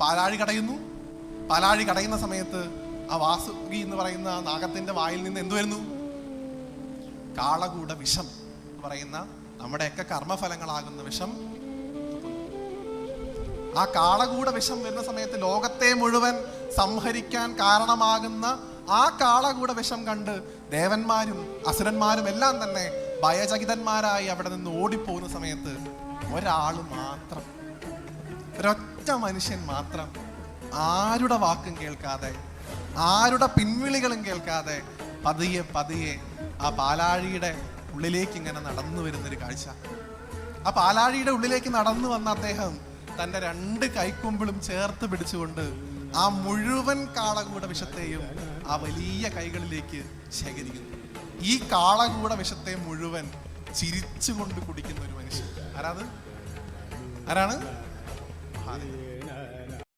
പാലാഴി കടയുന്നു. പാലാഴി കടയുന്ന സമയത്ത് ആ വാസുകി എന്ന് പറയുന്ന ആ നാഗത്തിന്റെ വായിൽ നിന്ന് എന്തു വരുന്നു? കാളകൂട വിഷം എന്ന് പറയുന്ന നമ്മുടെയൊക്കെ കർമ്മഫലങ്ങളാകുന്ന വിഷം. ആ കാളകൂട വിഷം വരുന്ന സമയത്ത് ലോകത്തെ മുഴുവൻ സംഹരിക്കാൻ കാരണമാകുന്ന ആ കാളകൂട വിഷം കണ്ട് ദേവന്മാരും അസുരന്മാരും എല്ലാം തന്നെ ഭയചകിതന്മാരായി അവിടെ നിന്ന് ഓടിപ്പോകുന്ന സമയത്ത് ഒരാൾ മാത്രം, ഒരൊറ്റ മനുഷ്യൻ മാത്രം, ആരുടെ വാക്കും കേൾക്കാതെ, ആരുടെ പിൻവിളികളും കേൾക്കാതെ പതിയെ പതിയെ ആ പാലാഴിയുടെ ഉള്ളിലേക്ക് ഇങ്ങനെ നടന്നു വരുന്നൊരു കാഴ്ച. ആ പാലാഴിയുടെ ഉള്ളിലേക്ക് നടന്നു വന്ന അദ്ദേഹം തൻ്റെ 2 കൈക്കൊമ്പിളും ചേർത്ത് പിടിച്ചുകൊണ്ട് ആ മുഴുവൻ കാളകൂട വിഷത്തെയും ആ വലിയ കൈകളിലേക്ക് ശേഖരിക്കുന്നു. ഈ കാളകൂട വിഷത്തെ മുഴുവൻ ചിരിച്ചുകൊണ്ട് കുടിക്കുന്ന ഒരു മനുഷ്യൻ. ആരാണ്?